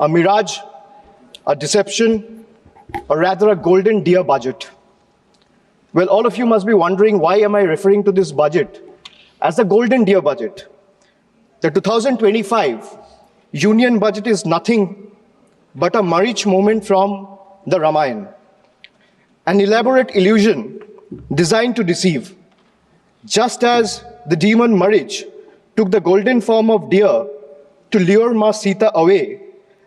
a mirage, a deception, or rather a golden deer budget. Well, all of you must be wondering, why am I referring to this budget as the golden deer budget? The 2025 union budget is nothing but a Marich moment from the Ramayana, an elaborate illusion designed to deceive. Just as the demon Marich took the golden form of deer to lure Ma Sita away,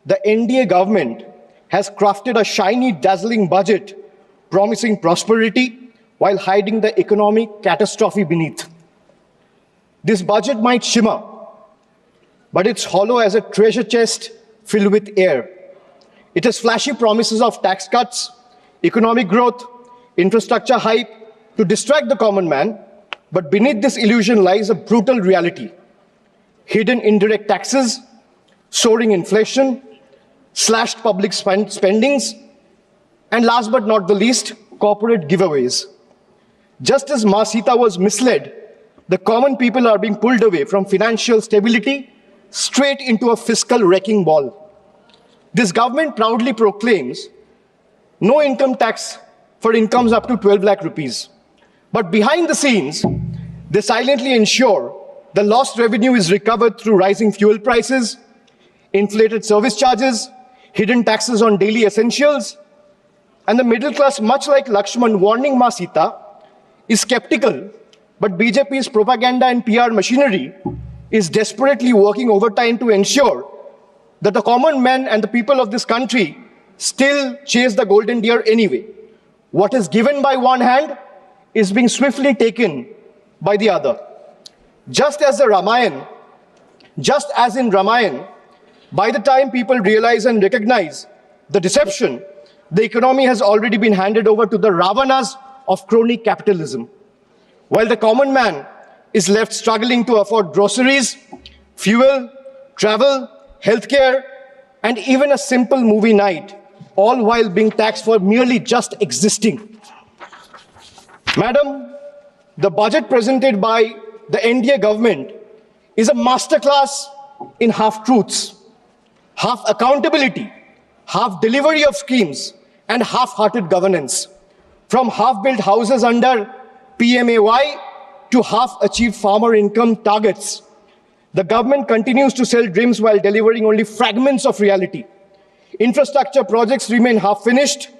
the NDA government has crafted a shiny, dazzling budget promising prosperity while hiding the economic catastrophe beneath. This budget might shimmer, but it's hollow as a treasure chest filled with air. It has flashy promises of tax cuts, economic growth, infrastructure hype to distract the common man, but beneath this illusion lies a brutal reality. Hidden indirect taxes, soaring inflation, slashed public spendings, and last but not the least, corporate giveaways. Just as Ma Sita was misled, the common people are being pulled away from financial stability straight into a fiscal wrecking ball. This government proudly proclaims no income tax for incomes up to 12 lakh rupees. But behind the scenes, they silently ensure the lost revenue is recovered through rising fuel prices, inflated service charges, hidden taxes on daily essentials, and the middle class, much like Lakshman warning Ma Sita, is skeptical, but BJP's propaganda and PR machinery is desperately working overtime to ensure that the common man and the people of this country still chase the golden deer anyway. What is given by one hand is being swiftly taken by the other. Just as in Ramayana, by the time people realize and recognize the deception, the economy has already been handed over to the Ravanas of crony capitalism. While the common man is left struggling to afford groceries, fuel, travel, healthcare, and even a simple movie night, all while being taxed for merely just existing. Madam, the budget presented by the NDA government is a masterclass in half-truths, half accountability, half delivery of schemes, and half-hearted governance. From half-built houses under PMAY to half-achieved farmer income targets, the government continues to sell dreams while delivering only fragments of reality. Infrastructure projects remain half-finished,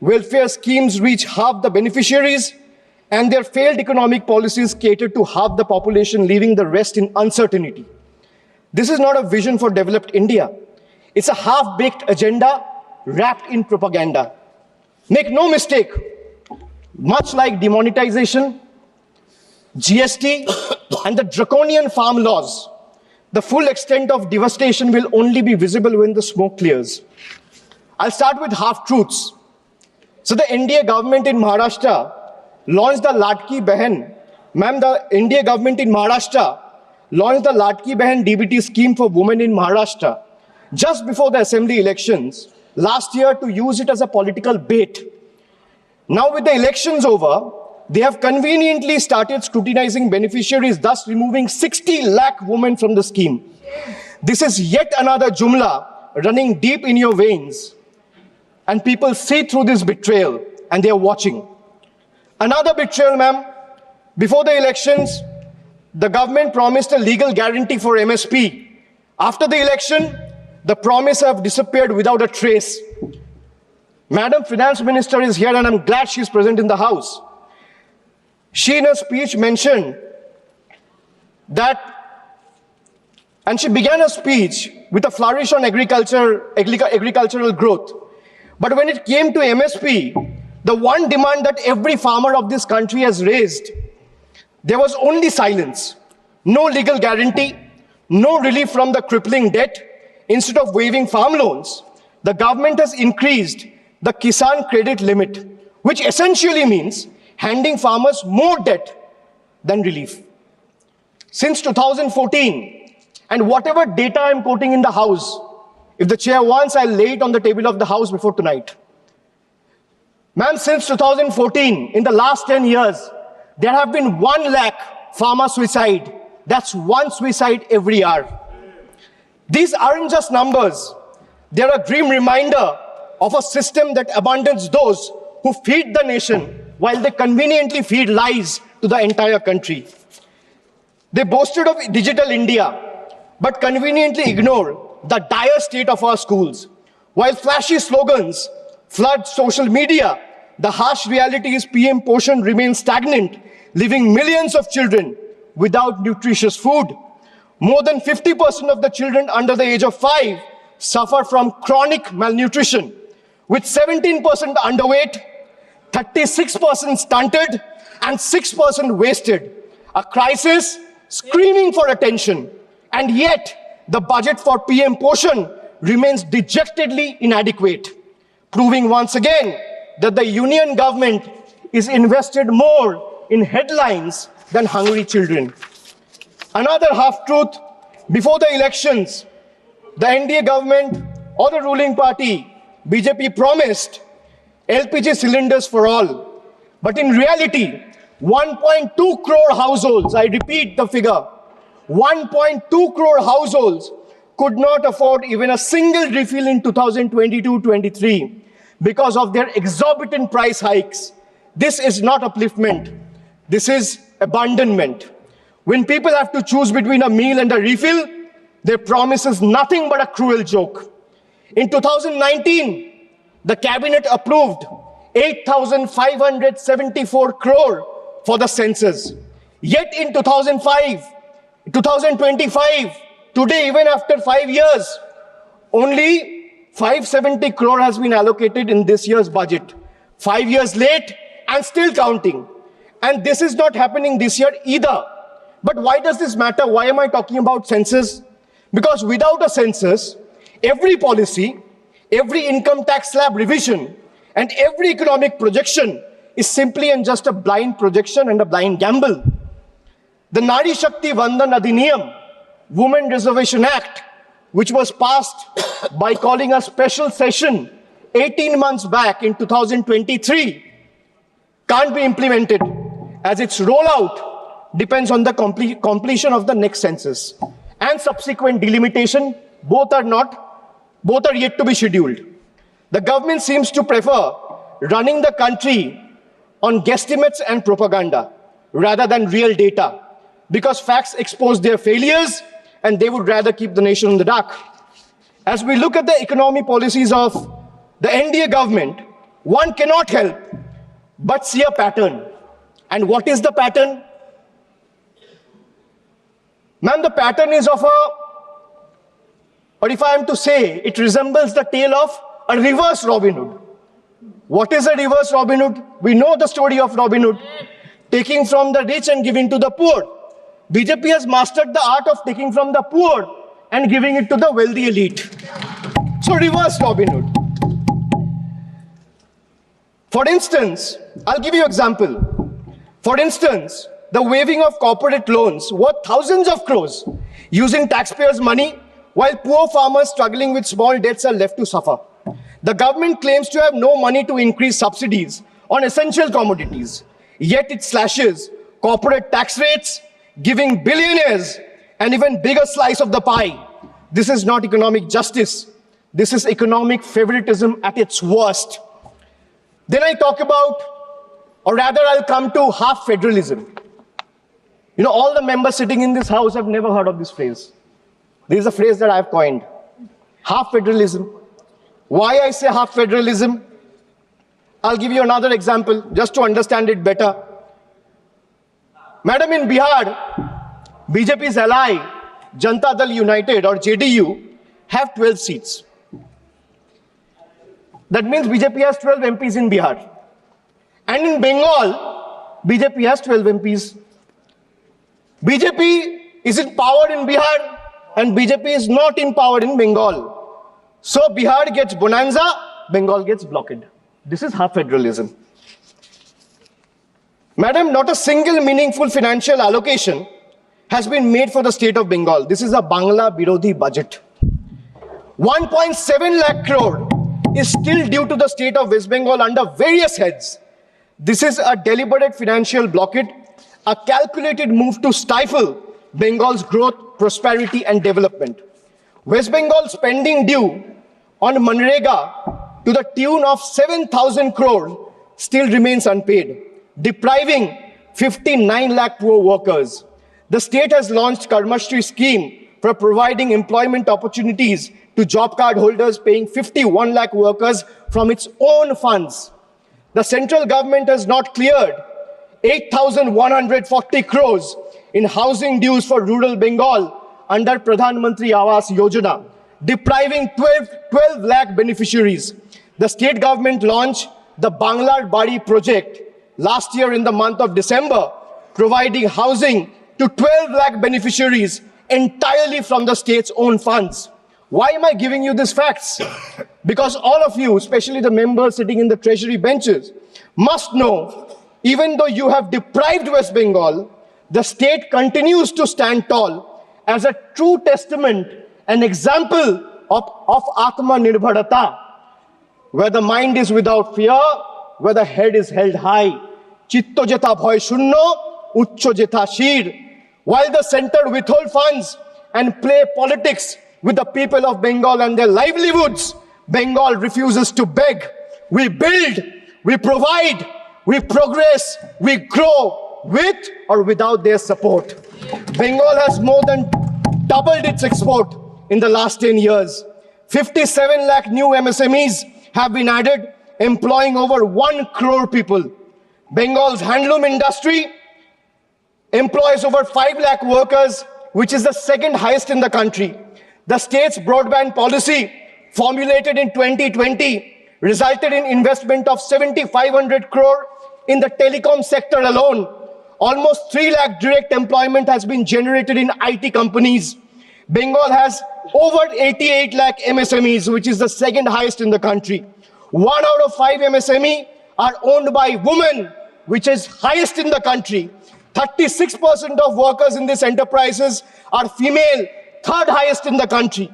welfare schemes reach half the beneficiaries, and their failed economic policies cater to half the population, leaving the rest in uncertainty. This is not a vision for developed India. It's a half-baked agenda wrapped in propaganda. Make no mistake, much like demonetization, GST, and the draconian farm laws, the full extent of devastation will only be visible when the smoke clears. I'll start with half-truths. So the NDA government in Maharashtra launched the Ladki Behan. Ma'am, the NDA government in Maharashtra launched the Ladki Behan DBT scheme for women in Maharashtra just before the assembly elections last year to use it as a political bait. Now with the elections over, they have conveniently started scrutinizing beneficiaries, thus removing 60 lakh women from the scheme. This is yet another jumla running deep in your veins. And people see through this betrayal and they are watching. Another betrayal, ma'am. Before the elections, the government promised a legal guarantee for MSP. After the election, the promise have disappeared without a trace. Madam Finance Minister is here and I'm glad she's present in the House. She in her speech mentioned that, and she began her speech with a flourish on agricultural growth. But when it came to MSP, the one demand that every farmer of this country has raised, there was only silence. No legal guarantee, no relief from the crippling debt. Instead of waiving farm loans, the government has increased the Kisan credit limit, which essentially means handing farmers more debt than relief. Since 2014, and whatever data I'm quoting in the House, if the chair wants, I'll lay it on the table of the House before tonight. Ma'am, since 2014, in the last 10 years, there have been 1 lakh farmer suicide. That's one suicide every hour. These aren't just numbers. They are a grim reminder of a system that abandons those who feed the nation while they conveniently feed lies to the entire country. They boasted of digital India, but conveniently ignore the dire state of our schools. While flashy slogans flood social media, the harsh reality is PM Poshan remains stagnant, leaving millions of children without nutritious food. More than 50% of the children under the age of 5 suffer from chronic malnutrition, with 17% underweight, 36% stunted, and 6% wasted. A crisis screaming for attention. And yet, the budget for PM Poshan remains dejectedly inadequate, proving once again that the union government is invested more in headlines than hungry children. Another half-truth: before the elections, the NDA government or the ruling party, BJP, promised LPG cylinders for all. But in reality, 1.2 crore households, I repeat the figure, 1.2 crore households could not afford even a single refill in 2022-23 because of their exorbitant price hikes. This is not upliftment. This is abandonment. When people have to choose between a meal and a refill, their promise is nothing but a cruel joke. In 2019, the cabinet approved 8,574 crore for the census. Yet in 2025, today, even after 5 years, only 570 crore has been allocated in this year's budget. 5 years late and still counting. And this is not happening this year either. But why does this matter? Why am I talking about census? Because without a census, every policy, every income tax slab revision, and every economic projection is simply and just a blind projection and a blind gamble. The Nari Shakti Vandan Adhiniyam, Women Reservation Act, which was passed by calling a special session 18 months back in 2023, can't be implemented as its rollout depends on the completion of the next census and subsequent delimitation. Both are yet to be scheduled. The government seems to prefer running the country on guesstimates and propaganda rather than real data, because facts expose their failures and they would rather keep the nation in the dark. As we look at the economy policies of the NDA government, one cannot help but see a pattern. And what is the pattern? Ma'am, the pattern is of or if I am to say, it resembles the tale of a reverse Robin Hood. What is a reverse Robin Hood? We know the story of Robin Hood, taking from the rich and giving to the poor. BJP has mastered the art of taking from the poor and giving it to the wealthy elite. So reverse Robin Hood. For instance, I'll give you an example. For instance, the waiving of corporate loans worth thousands of crores using taxpayers' money, while poor farmers struggling with small debts are left to suffer. The government claims to have no money to increase subsidies on essential commodities, yet it slashes corporate tax rates, giving billionaires an even bigger slice of the pie. This is not economic justice. This is economic favoritism at its worst. Then I talk about, or rather I'll come to half federalism. You know, all the members sitting in this house have never heard of this phrase. This is a phrase that I've coined. Half federalism. Why I say half federalism? I'll give you another example just to understand it better. Madam, in Bihar, BJP's ally, Janata Dal United or JDU, have 12 seats. That means BJP has 12 MPs in Bihar. And in Bengal, BJP has 12 MPs. BJP is in power in Bihar and BJP is not in power in Bengal. So Bihar gets bonanza, Bengal gets blockade. This is half federalism. Madam, not a single meaningful financial allocation has been made for the state of Bengal. This is a Bangla Birodhi budget. 1.7 lakh crore is still due to the state of West Bengal under various heads. This is a deliberate financial blockade, a calculated move to stifle Bengal's growth, prosperity, and development. West Bengal spending due on Manrega to the tune of 7,000 crore still remains unpaid, depriving 59 lakh poor workers. The state has launched Karmashri scheme for providing employment opportunities to job card holders, paying 51 lakh workers from its own funds. The central government has not cleared 8,140 crores in housing dues for rural Bengal under Pradhan Mantri Awas Yojana, depriving 12 lakh beneficiaries. The state government launched the Bangla Bari project last year in the month of December, providing housing to 12 lakh beneficiaries entirely from the state's own funds. Why am I giving you these facts? Because all of you, especially the members sitting in the treasury benches, must know, even though you have deprived West Bengal, the state continues to stand tall as a true testament, an example of Atma Nirbharata, where the mind is without fear, where the head is held high. Chitto jetha bhoy shunno, uchcho jetha shir. While the center withhold funds and play politics with the people of Bengal and their livelihoods, Bengal refuses to beg. We build, we provide, we progress, we grow with or without their support. Bengal has more than doubled its export in the last 10 years. 57 lakh new MSMEs have been added, employing over 1 crore people. Bengal's handloom industry employs over 5 lakh workers, which is the second highest in the country. The state's broadband policy, formulated in 2020, resulted in investment of 7,500 crore in the telecom sector alone. Almost 3 lakh direct employment has been generated in IT companies. Bengal has over 88 lakh MSMEs, which is the second highest in the country. 1 out of 5 MSME are owned by women, which is highest in the country. 36% of workers in these enterprises are female, third highest in the country.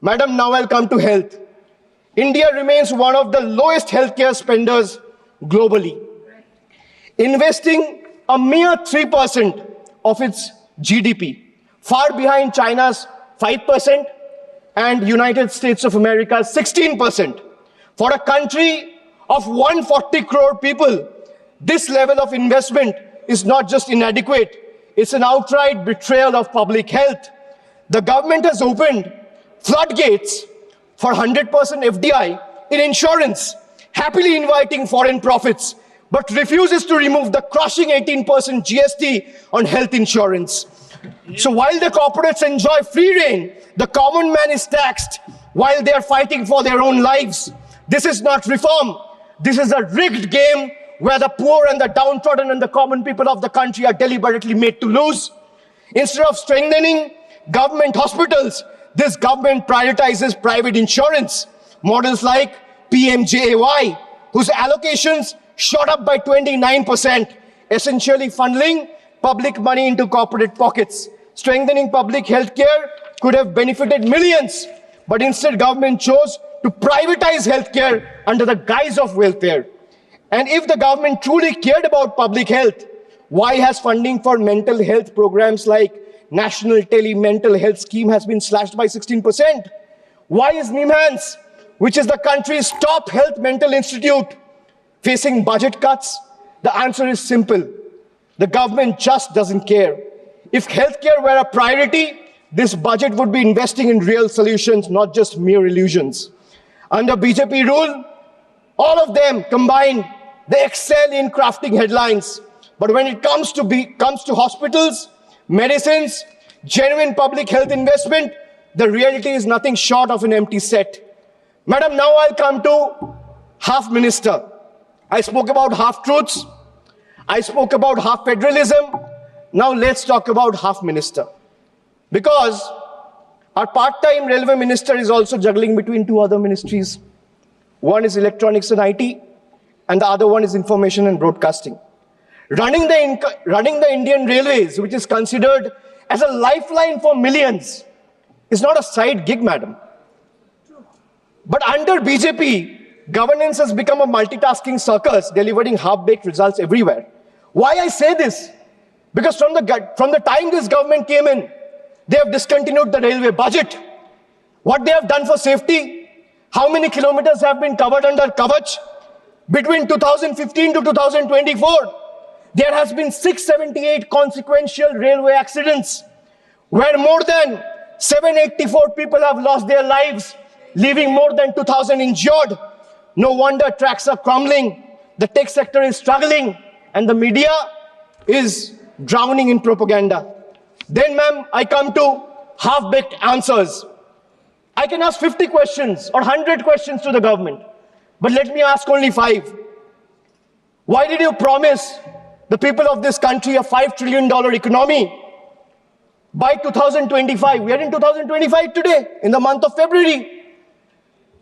Madam, now I'll come to health. India remains one of the lowest healthcare spenders globally, investing a mere 3% of its GDP, far behind China's 5% and United States of America's 16%. For a country of 140 crore people, this level of investment is not just inadequate, it's an outright betrayal of public health. The government has opened floodgates for 100% FDI in insurance, happily inviting foreign profits, but refuses to remove the crushing 18% GST on health insurance. So while the corporates enjoy free rein, the common man is taxed while they are fighting for their own lives. This is not reform. This is a rigged game where the poor and the downtrodden and the common people of the country are deliberately made to lose. Instead of strengthening government hospitals, this government prioritizes private insurance. Models like PMJAY, whose allocations shot up by 29%, essentially funneling public money into corporate pockets. Strengthening public health care could have benefited millions, but instead government chose to privatize healthcare under the guise of welfare. And if the government truly cared about public health, why has funding for mental health programs like National Tele-Mental Health Scheme has been slashed by 16%? Why is NIMHANS, which is the country's top health mental institute, facing budget cuts? The answer is simple. The government just doesn't care. If healthcare were a priority, this budget would be investing in real solutions, not just mere illusions. Under BJP rule, all of them combined, they excel in crafting headlines. But when it comes to hospitals, medicines, genuine public health investment, the reality is nothing short of an empty set. Madam, now I'll come to half minister. I spoke about half truths. I spoke about half federalism. Now let's talk about half minister. Because our part-time railway minister is also juggling between 2 other ministries. One is electronics and IT, and the other one is information and broadcasting. Running the Indian Railways, which is considered as a lifeline for millions is not a side gig, madam. But under BJP, governance has become a multitasking circus, delivering half-baked results everywhere. Why I say this? Because from the time this government came in, they have discontinued the railway budget. What they have done for safety, how many kilometers have been covered under Kavach? Between 2015 to 2024, there has been 678 consequential railway accidents, where more than 784 people have lost their lives, leaving more than 2,000 injured. No wonder tracks are crumbling, the tech sector is struggling, and the media is drowning in propaganda. Then, ma'am, I come to half-baked answers. I can ask 50 questions or 100 questions to the government, but let me ask only 5. Why did you promise the people of this country a $5 trillion economy by 2025? We are in 2025 today, in the month of February.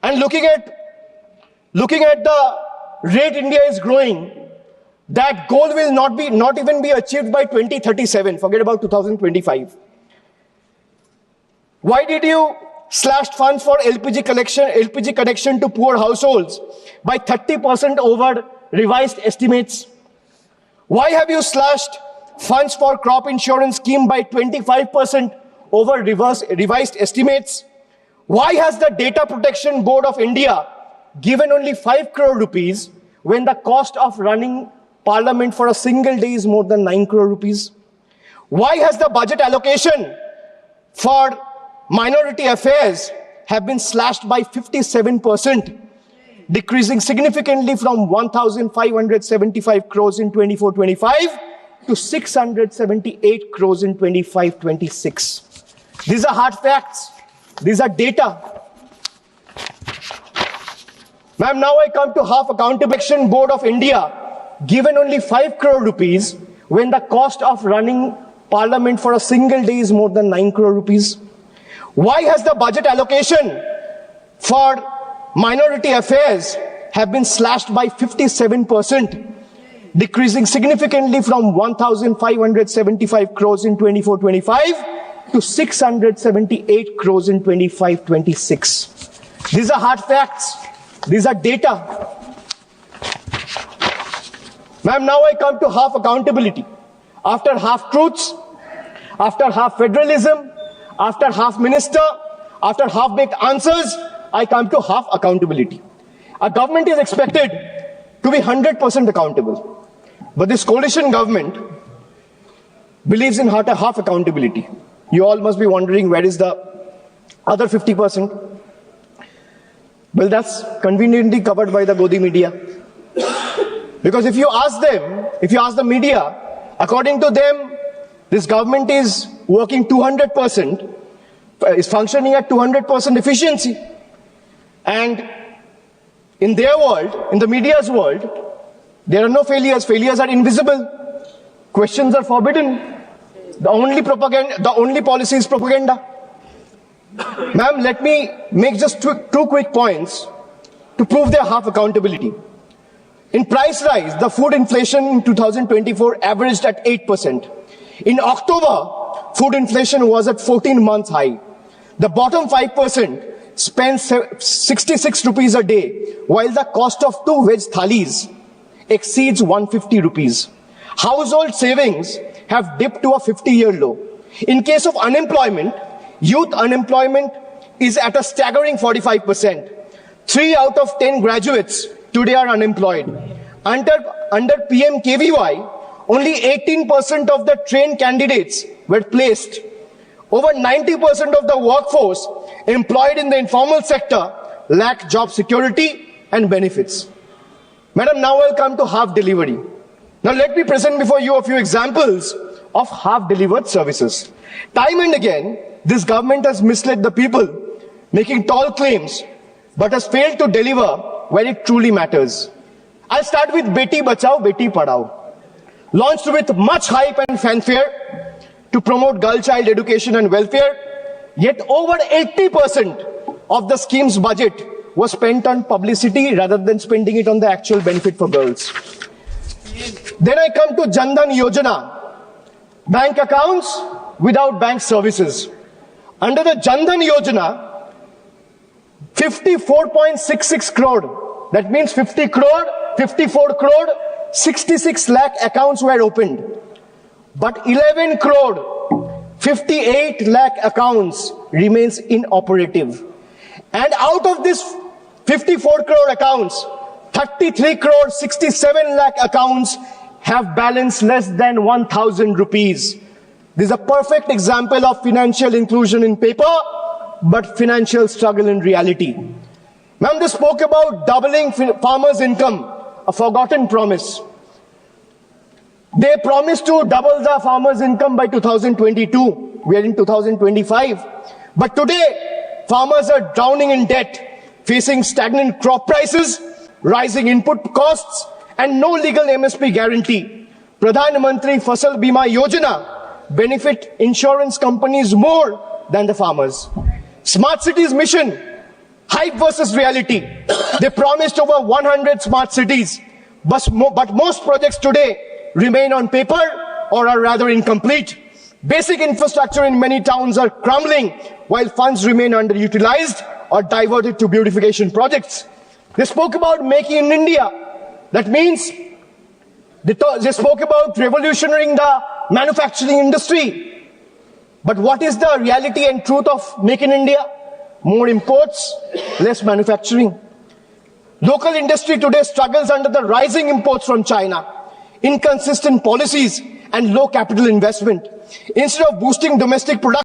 And looking at the rate India is growing, that goal will not even be achieved by 2037. Forget about 2025. Why did you slash funds for LPG connection to poor households by 30% over revised estimates? Why have you slashed funds for crop insurance scheme by 25% over revised estimates? Why has the Data Protection Board of India given only 5 crore rupees when the cost of running Parliament for a single day is more than 9 crore rupees? Why has the budget allocation for minority affairs have been slashed by 57%, decreasing significantly from 1,575 crores in 24-25 to 678 crores in 25-26. These are hard facts. These are data. Ma'am, now I come to Half Accountability Board of India, given only 5 crore rupees when the cost of running Parliament for a single day is more than 9 crore rupees. Why has the budget allocation for minority affairs have been slashed by 57%, decreasing significantly from 1,575 crores in 24-25 to 678 crores in 25-26. These are hard facts. These are data. Ma'am, now I come to half accountability. After half truths, after half federalism, after half minister, after half-baked answers, I come to half accountability. A government is expected to be 100% accountable. But this coalition government believes in half accountability. You all must be wondering, where is the other 50%? Well, that's conveniently covered by the Godi media. Because if you ask them, if you ask the media, according to them, this government is working 200%, is functioning at 200% efficiency. And in their world, in the media's world, there are no failures. Failures are invisible. Questions are forbidden. The only policy is propaganda. Ma'am, let me make just two quick points to prove their half accountability. In price rise, the food inflation in 2024 averaged at 8%. In October, food inflation was at 14 months high. The bottom 5% spends 66 rupees a day, while the cost of 2 veg thalis exceeds 150 rupees. Household savings have dipped to a 50-year low. In case of unemployment, youth unemployment is at a staggering 45%. 3 out of 10 graduates today are unemployed. Under PMKVY, only 18% of the trained candidates were placed. Over 90% of the workforce employed in the informal sector lack job security and benefits. Madam, now I'll come to half delivery. Now let me present before you a few examples of half delivered services. Time and again, this government has misled the people, making tall claims, but has failed to deliver where it truly matters. I'll start with Beti Bachao, Beti Padhao. Launched with much hype and fanfare to promote girl child education and welfare, yet over 80% of the scheme's budget was spent on publicity rather than spending it on the actual benefit for girls. Then I come to Jan Dhan Yojana. Bank accounts without bank services. Under the Jan Dhan Yojana, 54.66 crore, that means 50 crore, 54 crore, 66 lakh accounts were opened. But 11 crore, 58 lakh accounts remains inoperative. And out of this 54 crore accounts, 33 crore, 67 lakh accounts have balance less than 1,000 rupees. This is a perfect example of financial inclusion in paper, but financial struggle in reality. Ma'am, they spoke about doubling farmers' income, a forgotten promise. They promised to double the farmers' income by 2022. We are in 2025. But today, farmers are drowning in debt, facing stagnant crop prices, rising input costs, and no legal MSP guarantee. Pradhan Mantri Fasal Bima Yojana benefit insurance companies more than the farmers. Smart Cities mission, hype versus reality. They promised over 100 smart cities, but most projects today remain on paper or are rather incomplete. Basic infrastructure in many towns are crumbling while funds remain underutilized or diverted to beautification projects. They spoke about making in India. That means they spoke about revolutionizing the manufacturing industry. But what is the reality and truth of Make in India? More imports, less manufacturing. Local industry today struggles under the rising imports from China, inconsistent policies, and low capital investment. Instead of boosting domestic production,